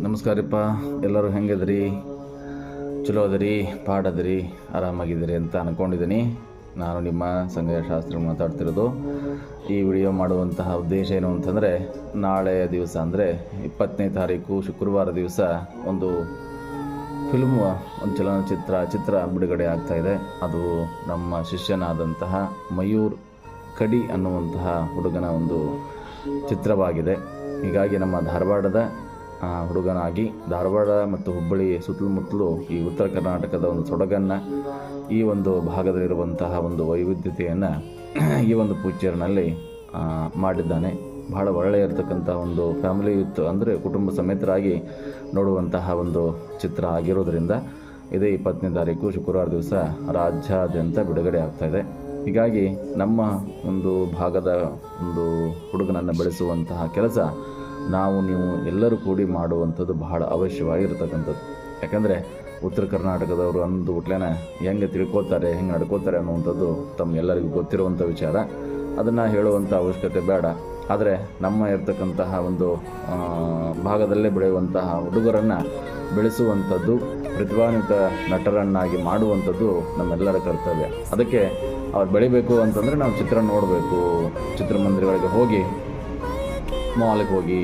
ನಮಸ್ಕಾರಪ್ಪ. ಎಲ್ಲರೂ ಹೆಂಗಿದ್ರಿ? ಚಲೋ ಅದರಿ, ಪಾಡದಿರಿ, ಆರಾಮಾಗಿದ್ದೀರಿ ಅಂತ ಅಂದ್ಕೊಂಡಿದ್ದೀನಿ. ನಾನು ನಿಮ್ಮ ಸಂಗಯ ಶಾಸ್ತ್ರ ಮಾತಾಡ್ತಿರೋದು. ಈ ವಿಡಿಯೋ ಮಾಡುವಂತಹ ಉದ್ದೇಶ ಏನು ಅಂತಂದರೆ, ನಾಳೆಯ ದಿವಸ ಅಂದರೆ 20ನೇ ತಾರೀಕು ಶುಕ್ರವಾರ ದಿವಸ ಒಂದು ಚಿತ್ರ ಬಿಡುಗಡೆ ಆಗ್ತಾಯಿದೆ. ಅದು ನಮ್ಮ ಶಿಷ್ಯನಾದಂತಹ ಮಯೂರ್ ಕಡಿ ಅನ್ನುವಂತಹ ಹುಡುಗನ ಒಂದು ಚಿತ್ರವಾಗಿದೆ. ಹೀಗಾಗಿ ನಮ್ಮ ಧಾರವಾಡದ ಹುಡುಗನಾಗಿ ಧಾರವಾಡ ಮತ್ತು ಹುಬ್ಬಳ್ಳಿ ಸುತ್ತಮುತ್ತಲು ಈ ಉತ್ತರ ಕರ್ನಾಟಕದ ಒಂದು ಸೊಡಗನ್ನು, ಈ ಒಂದು ಭಾಗದಲ್ಲಿರುವಂತಹ ಒಂದು ವೈವಿಧ್ಯತೆಯನ್ನು ಈ ಒಂದು ಪಿಕ್ಚರ್ನಲ್ಲಿ ಮಾಡಿದ್ದಾನೆ. ಬಹಳ ಒಳ್ಳೆಯ ಇರತಕ್ಕಂಥ ಒಂದು ಫ್ಯಾಮಿಲಿ ಯೂತ್ ಅಂದರೆ ಕುಟುಂಬ ಸಮೇತರಾಗಿ ನೋಡುವಂತಹ ಒಂದು ಚಿತ್ರ ಆಗಿರೋದರಿಂದ ಇದೇ 20ನೇ ತಾರೀಕು ಶುಕ್ರವಾರ ದಿವಸ ರಾಜ್ಯಾದ್ಯಂತ ಬಿಡುಗಡೆ ಆಗ್ತಾಯಿದೆ. ಹೀಗಾಗಿ ನಮ್ಮ ಒಂದು ಭಾಗದ ಒಂದು ಹುಡುಗನನ್ನು ಬೆಳೆಸುವಂತಹ ಕೆಲಸ ನೀವು ಎಲ್ಲರೂ ಕೂಡಿ ಮಾಡುವಂಥದ್ದು ಬಹಳ ಅವಶ್ಯವಾಗಿರ್ತಕ್ಕಂಥದ್ದು. ಯಾಕಂದರೆ ಉತ್ತರ ಕರ್ನಾಟಕದವರು ಅಂದು ಹುಟ್ಲೇನ ಹೆಂಗೆ ತಿಳ್ಕೊತಾರೆ, ಹೆಂಗೆ ನಡ್ಕೋತಾರೆ ಅನ್ನುವಂಥದ್ದು ತಮ್ಮೆಲ್ಲರಿಗೂ ಗೊತ್ತಿರುವಂಥ ವಿಚಾರ. ಅದನ್ನು ಹೇಳುವಂಥ ಅವಶ್ಯಕತೆ ಬೇಡ. ಆದರೆ ನಮ್ಮ ಇರ್ತಕ್ಕಂತಹ ಒಂದು ಭಾಗದಲ್ಲೇ ಬೆಳೆಯುವಂತಹ ಹುಡುಗರನ್ನು ಬೆಳೆಸುವಂಥದ್ದು, ಪ್ರತಿಭಾನ್ವಿತ ನಟರನ್ನಾಗಿ ಮಾಡುವಂಥದ್ದು ನಮ್ಮೆಲ್ಲರ ಕರ್ತವ್ಯ. ಅದಕ್ಕೆ ಅವ್ರು ಬೆಳಿಬೇಕು ಅಂತಂದರೆ ನಾವು ಚಿತ್ರ ನೋಡಬೇಕು, ಚಿತ್ರಮಂದಿರಗಳಿಗೆ ಹೋಗಿ, ಮಾಲ್ಗೆ ಹೋಗಿ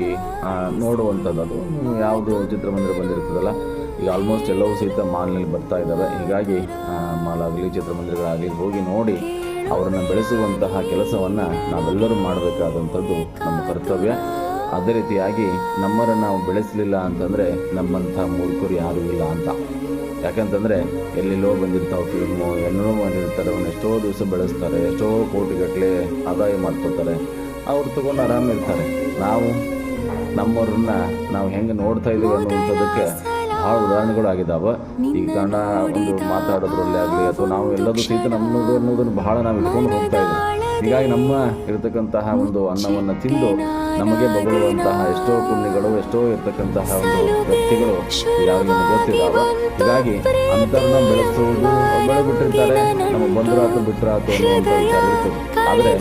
ನೋಡುವಂಥದ್ದು. ಅದು ಯಾವುದು ಚಿತ್ರಮಂದಿರ ಬಂದಿರ್ತದಲ್ಲ, ಈಗ ಆಲ್ಮೋಸ್ಟ್ ಎಲ್ಲವೂ ಸಹಿತ ಮಾಲ್ನಲ್ಲಿ ಬರ್ತಾ ಇದ್ದಾವೆ. ಹೀಗಾಗಿ ಮಾಲ್ ಆಗಲಿ ಚಿತ್ರಮಂದಿರಗಳಾಗಲಿ ಹೋಗಿ ನೋಡಿ ಅವರನ್ನು ಬೆಳೆಸುವಂತಹ ಕೆಲಸವನ್ನು ನಾವೆಲ್ಲರೂ ಮಾಡಬೇಕಾದಂಥದ್ದು ನಮ್ಮ ಕರ್ತವ್ಯ. ಅದೇ ರೀತಿಯಾಗಿ ನಮ್ಮನ್ನು ನಾವು ಬೆಳೆಸಲಿಲ್ಲ ಅಂತಂದರೆ ನಮ್ಮಂಥ ಮೂರ್ಖರು ಯಾರೂ ಇಲ್ಲ ಅಂತ. ಯಾಕಂತಂದರೆ ಎಲ್ಲೆಲ್ಲೋ ಬಂದಿರ್ತಾವೆ ಫಿಲ್ಮು, ಎಲ್ಲೋ ಬಂದಿರ್ತಾರೆ, ಅವನ್ನ ಎಷ್ಟೋ ದಿವಸ ಬೆಳೆಸ್ತಾರೆ, ಎಷ್ಟೋ ಕೋಟಿಗಟ್ಟಲೆ ಆದಾಯ ಮಾಡ್ಕೊತಾರೆ, ಅವ್ರು ತೊಗೊಂಡು ಆರಾಮಿರ್ತಾರೆ. ನಾವು ನಮ್ಮವ್ರನ್ನ ನಾವು ಹೆಂಗೆ ನೋಡ್ತಾ ಇದ್ದೀವಿ ಅನ್ನುವಂಥದ್ದಕ್ಕೆ ಭಾಳ ಉದಾಹರಣೆಗಳು ಆಗಿದ್ದಾವೆ. ಈಗ ಕನ್ನಡ ಒಂದು ಮಾತಾಡೋದ್ರಲ್ಲಿ ಆಗಲಿ ಅಥವಾ ನಾವು ಎಲ್ಲದೂ ಸಹಿತ ನಮ್ಮದು ಅನ್ನೋದನ್ನು ಬಹಳ ನಾವು ಇಟ್ಕೊಂಡು ಹೋಗ್ತಾ ಇದ್ದೀವಿ. ಹೀಗಾಗಿ ನಮ್ಮ ಇರತಕ್ಕಂತಹ ಒಂದು ಅನ್ನವನ್ನು ತಿಂದು ನಮಗೆ ಬಗಳುವಂತಹ ಎಷ್ಟೋ ಪುಣ್ಯಗಳು, ಎಷ್ಟೋ ಇರ್ತಕ್ಕಂತಹ ಒಂದು ವ್ಯಕ್ತಿಗಳು ಯಾರಿಗೂ ಗೊತ್ತಿದ್ದಾವೆ. ಹೀಗಾಗಿ ಅಂಥವ್ರನ್ನ ಬೆಳೆಸುವುದು, ಬೆಳೆಬಿಟ್ಟಿರ್ತಾರೆ, ನಮಗೆ ಬಂದ್ರಾತು ಬಿಟ್ಟರಾತು ಅನ್ನುವಂಥ ವಿಚಾರ ಇರ್ತದೆ. ಆದರೆ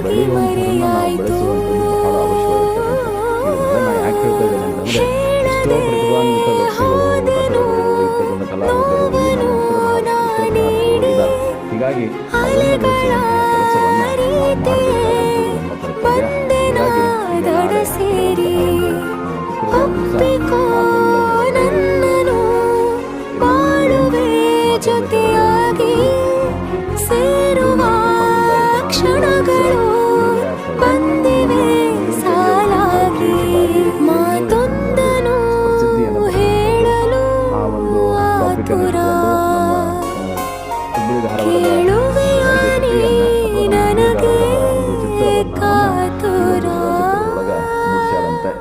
ಬೆಳೆಯುವಂಥವ್ರನ್ನ ನಾವು ಬೆಳೆಸುವಂಥದ್ದು ಬಹಳ ಅವಶ್ಯವಾಗಿರ್ತಕ್ಕಂಥದ್ದು. ಇದನ್ನೆಲ್ಲ ನಾನು ಯಾಕೆ ಹೇಳ್ತಾ ಇದ್ದೇನೆ ಅಂತಂದರೆ, ಎಷ್ಟೋ ಪ್ರತಿಭಾನ್ವಿತ ವ್ಯಕ್ತಿಗಳು, ನಟರು, ಇರ್ತಕ್ಕಂಥ ಕಲಾವಿದರು ಈ ನಮ್ಮ ಉತ್ತರ ಕರ್ನಾಟಕದವರು ಇದ್ದಾರೆ. ಹೀಗಾಗಿ ಅವರನ್ನು ಬೆಳೆಸುವಂತಹ ಕೆಲಸವನ್ನು ನಾವು ಮಾಡಬೇಕಾದಂಥದ್ದು ನಮ್ಮ ಕರ್ತವ್ಯ. ಹೀಗಾಗಿ ಈಗ ನಾಳೆ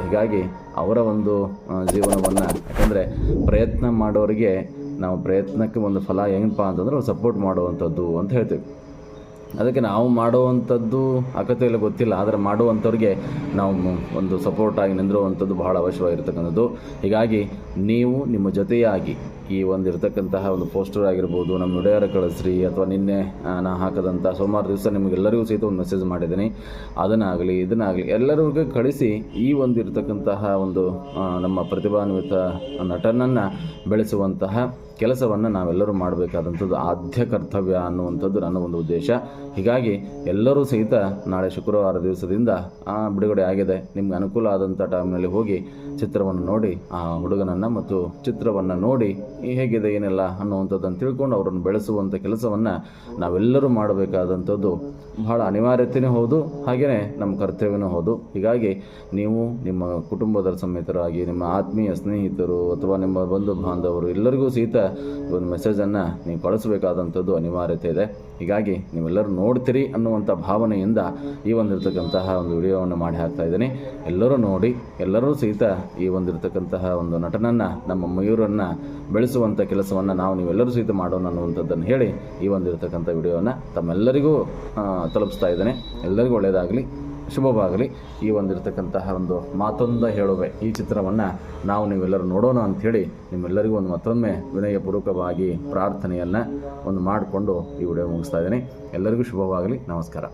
ಹೀಗಾಗಿ ಅವರ ಒಂದು ಜೀವನವನ್ನು, ಯಾಕಂದರೆ ಪ್ರಯತ್ನ ಮಾಡೋರಿಗೆ ನಾವು ಪ್ರಯತ್ನಕ್ಕೆ ಒಂದು ಫಲ ಹೆಂಗಪ್ಪ ಅಂತಂದ್ರೆ ಸಪೋರ್ಟ್ ಮಾಡುವಂಥದ್ದು ಅಂತ ಹೇಳ್ತೀವಿ. ಅದಕ್ಕೆ ನಾವು ಮಾಡುವಂಥದ್ದು ಅಗತ್ಯ ಗೊತ್ತಿಲ್ಲ, ಆದರೆ ಮಾಡುವಂಥವ್ರಿಗೆ ನಾವು ಒಂದು ಸಪೋರ್ಟಾಗಿ ನಿಂದಿರುವಂಥದ್ದು ಬಹಳ ಅವಶ್ಯವಾಗಿರ್ತಕ್ಕಂಥದ್ದು. ಹೀಗಾಗಿ ನೀವು ನಿಮ್ಮ ಜೊತೆಯಾಗಿ ಈ ಒಂದು ಇರತಕ್ಕಂತಹ ಒಂದು ಪೋಸ್ಟರ್ ಆಗಿರ್ಬೋದು, ನಮ್ಮ ವಿಡಿಯೋರ ಕಳಿಸ್ರಿ, ಅಥವಾ ನಿನ್ನೆ ನಾ ಹಾಕದಂಥ ಸೋಮವಾರ ದಿವಸ ನಿಮಗೆಲ್ಲರಿಗೂ ಸಹಿತ ಒಂದು ಮೆಸೇಜ್ ಮಾಡಿದ್ದೀನಿ, ಅದನ್ನಾಗಲಿ ಇದನ್ನಾಗಲಿ ಎಲ್ಲರಿಗೂ ಕಳಿಸಿ ಈ ಒಂದು ಇರತಕ್ಕಂತಹ ಒಂದು ನಮ್ಮ ಪ್ರತಿಭಾನ್ವಿತ ನಟನನ್ನು ಬೆಳೆಸುವಂತಹ ಕೆಲಸವನ್ನು ನಾವೆಲ್ಲರೂ ಮಾಡಬೇಕಾದಂಥದ್ದು ಆದ್ಯ ಕರ್ತವ್ಯ ಅನ್ನುವಂಥದ್ದು ನನ್ನ ಒಂದು ಉದ್ದೇಶ. ಹೀಗಾಗಿ ಎಲ್ಲರೂ ಸಹಿತ ನಾಳೆ ಶುಕ್ರವಾರ ದಿವಸದಿಂದ ಬಿಡುಗಡೆ ಆಗಿದೆ. ನಿಮ್ಗೆ ಅನುಕೂಲ ಆದಂಥ ಟೈಮ್ನಲ್ಲಿ ಹೋಗಿ ಚಿತ್ರವನ್ನು ನೋಡಿ, ಆ ಹುಡುಗನನ್ನು ಮತ್ತು ಚಿತ್ರವನ್ನು ನೋಡಿ ಹೇಗಿದೆ ಏನೆಲ್ಲ ಅನ್ನುವಂಥದ್ದನ್ನು ತಿಳ್ಕೊಂಡು ಅವರನ್ನು ಬೆಳೆಸುವಂಥ ಕೆಲಸವನ್ನು ನಾವೆಲ್ಲರೂ ಮಾಡಬೇಕಾದಂಥದ್ದು ಬಹಳ ಅನಿವಾರ್ಯತೆಯೂ ಹೌದು, ಹಾಗೆಯೇ ನಮ್ಮ ಕರ್ತವ್ಯವೂ ಹೌದು. ಹೀಗಾಗಿ ನೀವು ನಿಮ್ಮ ಕುಟುಂಬದ ಸಮೇತರಾಗಿ, ನಿಮ್ಮ ಆತ್ಮೀಯ ಸ್ನೇಹಿತರು ಅಥವಾ ನಿಮ್ಮ ಬಂಧು ಬಾಂಧವರು ಎಲ್ಲರಿಗೂ ಸಹಿತ ಒಂದು ಮೆಸೇಜನ್ನು ನೀವು ಕಳಿಸಬೇಕಾದಂಥದ್ದು ಅನಿವಾರ್ಯತೆ ಇದೆ. ಹೀಗಾಗಿ ನೀವೆಲ್ಲರೂ ನೋಡ್ತೀರಿ ಅನ್ನುವಂಥ ಭಾವನೆಯಿಂದ ಈ ಒಂದಿರ್ತಕ್ಕಂತಹ ಒಂದು ವಿಡಿಯೋವನ್ನು ಮಾಡಿ ಹಾಕ್ತಾ ಇದ್ದೀನಿ. ಎಲ್ಲರೂ ನೋಡಿ, ಎಲ್ಲರೂ ಸಹಿತ ಈ ಒಂದಿರ್ತಕ್ಕಂತಹ ಒಂದು ನಟನನ್ನು, ನಮ್ಮ ಮಯೂರನ್ನು ಬೆಳೆಸುವಂಥ ಕೆಲಸವನ್ನು ನೀವೆಲ್ಲರೂ ಸಹಿತ ಮಾಡೋಣ ಅನ್ನುವಂಥದ್ದನ್ನು ಹೇಳಿ ಈ ಒಂದಿರ್ತಕ್ಕಂಥ ವಿಡಿಯೋವನ್ನು ತಮ್ಮೆಲ್ಲರಿಗೂ ತಲುಪಿಸ್ತಾ ಇದ್ದೇನೆ. ಎಲ್ಲರಿಗೂ ಒಳ್ಳೆಯದಾಗಲಿ, ಶುಭವಾಗಲಿ. ಈ ಒಂದಿರ್ತಕ್ಕಂತಹ ಒಂದು ಮಾತೊಂದ ಹೇಳುವೆ ಈ ಚಿತ್ರವನ್ನು ನೀವೆಲ್ಲರೂ ನೋಡೋಣ ಅಂಥೇಳಿ ನಿಮ್ಮೆಲ್ಲರಿಗೂ ಒಂದು ಮತ್ತೊಮ್ಮೆ ವಿನಯಪೂರ್ವಕವಾಗಿ ಪ್ರಾರ್ಥನೆಯನ್ನು ಮಾಡಿಕೊಂಡು ಈ ವಿಡಿಯೋ ಮುಗಿಸ್ತಾ ಇದ್ದೀನಿ. ಎಲ್ಲರಿಗೂ ಶುಭವಾಗಲಿ. ನಮಸ್ಕಾರ.